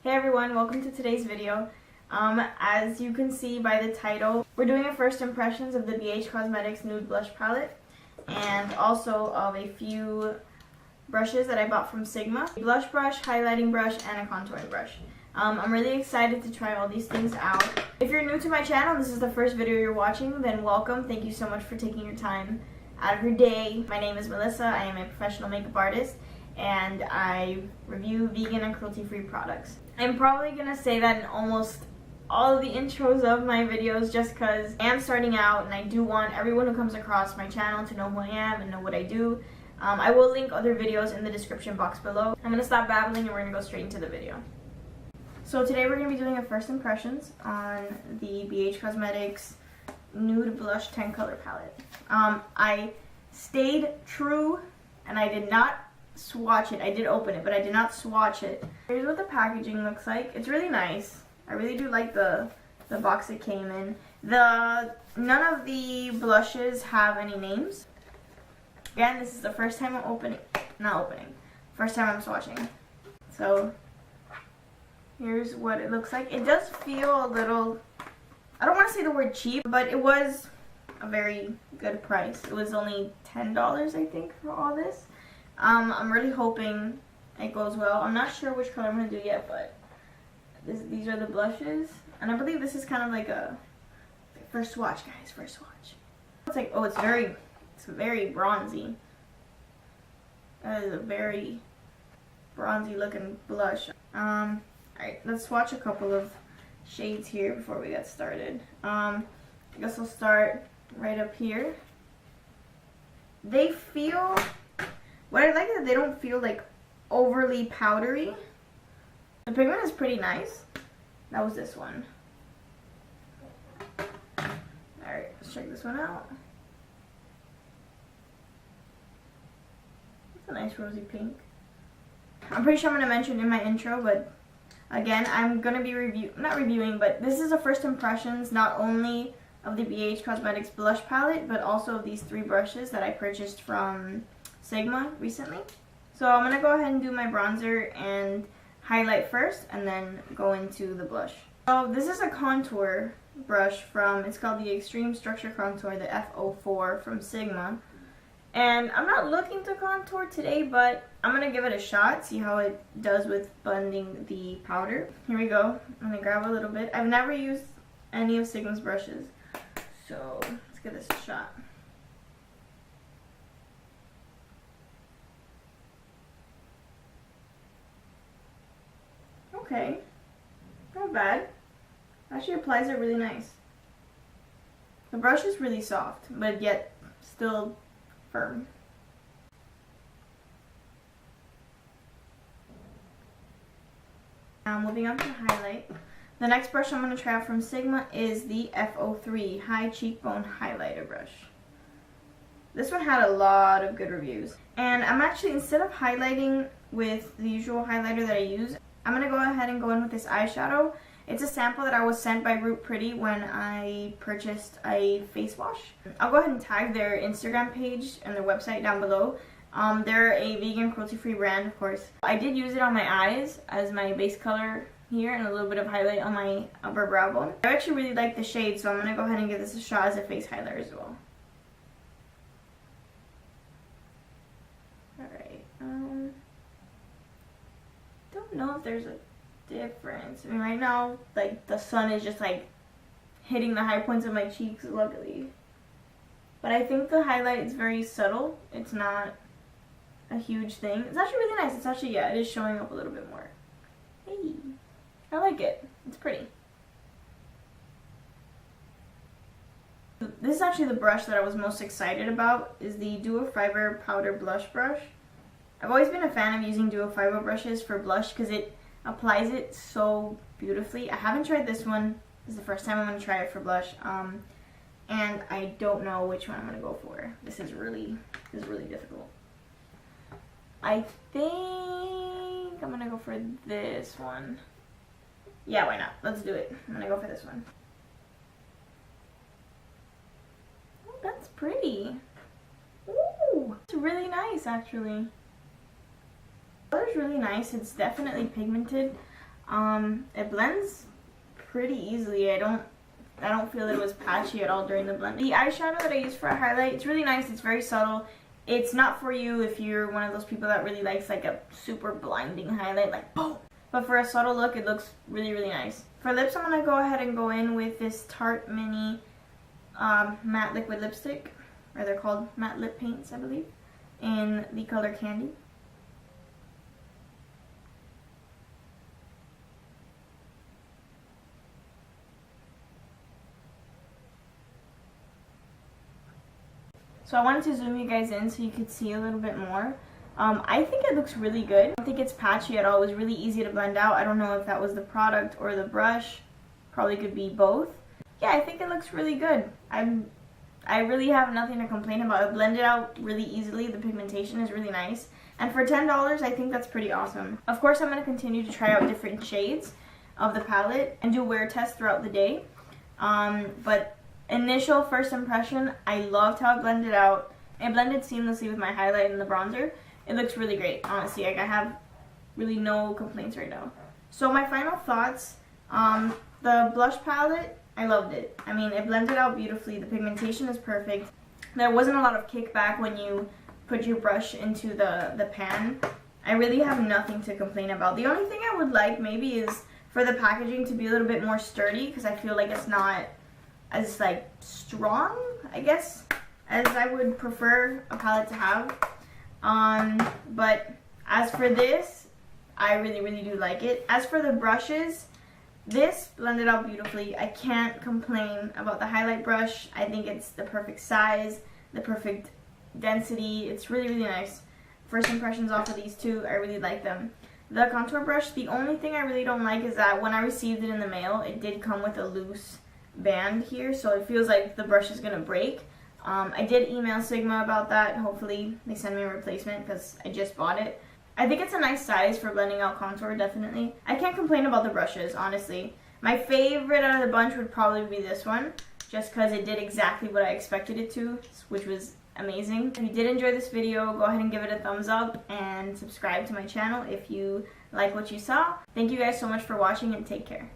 Hey everyone, welcome to today's video. As you can see by the title, we're doing a first impressions of the BH Cosmetics Nude Blush Palette and also of a few brushes that I bought from Sigma. A blush brush, highlighting brush, and a contouring brush. I'm really excited to try all these things out. If you're new to my channel, this is the first video you're watching, then welcome. Thank you so much for taking your time out of your day. My name is Melissa. I am a professional makeup artist and I review vegan and cruelty-free products. I'm probably going to say that in almost all of the intros of my videos just because I am starting out and I do want everyone who comes across my channel to know who I am and know what I do. I will link other videos in the description box below. I'm going to stop babbling and we're going to go straight into the video. So today we're going to be doing a first impressions on the BH Cosmetics Nude Blush 10 Color Palette. I stayed true and I did not swatch it. I did open it, but I did not swatch it. Here's what the packaging looks like. It's really nice. I really do like the box it came in. None of the blushes have any names. Again, this is the first time I'm first time I'm swatching. So here's what it looks like. It does feel a little, I don't want to say the word cheap, but it was a very good price. It was only $10, I think, for all this. I'm really hoping it goes well. I'm not sure which color I'm going to do yet, but these are the blushes. And I believe this is kind of like a first swatch, guys, first swatch. It's like, oh, it's very bronzy. That is a very bronzy looking blush. Alright, let's swatch a couple of shades here before we get started. I guess I'll start right up here. They feel, what I like is that they don't feel like overly powdery. The pigment is pretty nice. That was this one. Alright, let's check this one out. It's a nice rosy pink. I'm pretty sure I'm going to mention in my intro, but again, I'm going to be not reviewing, but this is a first impressions not only of the BH Cosmetics blush palette, but also of these three brushes that I purchased from Sigma recently. So I'm going to go ahead and do my bronzer and highlight first, and then go into the blush. So this is a contour brush from, it's called the Extreme Structure Contour, the F04 from Sigma. And I'm not looking to contour today, but I'm going to give it a shot, see how it does with blending the powder. Here we go. I'm going to grab a little bit. I've never used any of Sigma's brushes, so let's give this a shot. Okay, not bad. Actually applies it really nice. The brush is really soft, but yet still firm. Now moving on to highlight. The next brush I'm going to try out from Sigma is the F03 High Cheekbone Highlighter Brush. This one had a lot of good reviews. And I'm actually, instead of highlighting with the usual highlighter that I use, I'm going to go ahead and go in with this eyeshadow. It's a sample that I was sent by Root Pretty when I purchased a face wash. I'll go ahead and tag their Instagram page and their website down below. They're a vegan, cruelty-free brand, of course. I did use it on my eyes as my base color here and a little bit of highlight on my upper brow bone. I actually really like the shade, so I'm going to go ahead and give this a shot as a face highlighter as well. Alright, don't know if there's a difference. I mean, right now, like, the sun is just, like, hitting the high points of my cheeks, luckily. But I think the highlight is very subtle. It's not a huge thing. It's actually really nice. It's actually, yeah, it is showing up a little bit more. Hey, I like it. It's pretty. This is actually the brush that I was most excited about, is the Duo Fiber Powder Blush Brush. I've always been a fan of using Duo Fiber brushes for blush because it applies it so beautifully. I haven't tried this one. This is the first time I'm going to try it for blush. And I don't know which one I'm going to go for. This is really difficult. I think I'm going to go for this one. Yeah, why not? Let's do it. I'm going to go for this one. Oh, that's pretty. Ooh, it's really nice, actually. The color's really nice. It's definitely pigmented. It blends pretty easily. I don't feel it was patchy at all during the blend. The eyeshadow that I use for a highlight, it's really nice. It's very subtle. It's not for you if you're one of those people that really likes like a super blinding highlight, like boom. But for a subtle look, it looks really, really nice. For lips, I'm going to go ahead and go in with this Tarte Mini matte liquid lipstick. Or they're called matte lip paints, I believe. In the color Candy. So I wanted to zoom you guys in so you could see a little bit more. I think it looks really good. I don't think it's patchy at all. It was really easy to blend out. I don't know if that was the product or the brush. Probably could be both. Yeah, I think it looks really good. I really have nothing to complain about. It blended out really easily. The pigmentation is really nice. And for $10, I think that's pretty awesome. Of course, I'm going to continue to try out different shades of the palette and do wear tests throughout the day. But initial first impression, I loved how it blended out. It blended seamlessly with my highlight and the bronzer. It looks really great, honestly. Like, I have really no complaints right now. So my final thoughts, the blush palette, I loved it. I mean, it blended out beautifully. The pigmentation is perfect. There wasn't a lot of kickback when you put your brush into the pan. I really have nothing to complain about. The only thing I would like maybe is for the packaging to be a little bit more sturdy, because I feel like it's not as like strong, I guess, as I would prefer a palette to have. But as for this, I really, really do like it. As for the brushes, this blended out beautifully. I can't complain about the highlight brush. I think it's the perfect size, the perfect density. It's really, really nice. First impressions off of these two, I really like them. The contour brush, the only thing I really don't like is that when I received it in the mail, it did come with a loose band here, so it feels like the brush is gonna break. I did email Sigma about that. Hopefully they send me a replacement because I just bought it. I think it's a nice size for blending out contour, definitely. I can't complain about the brushes, honestly. My favorite out of the bunch would probably be this one, just because it did exactly what I expected it to, which was amazing. If you did enjoy this video, go ahead and give it a thumbs up and subscribe to my channel if you like what you saw. Thank you guys so much for watching, and take care.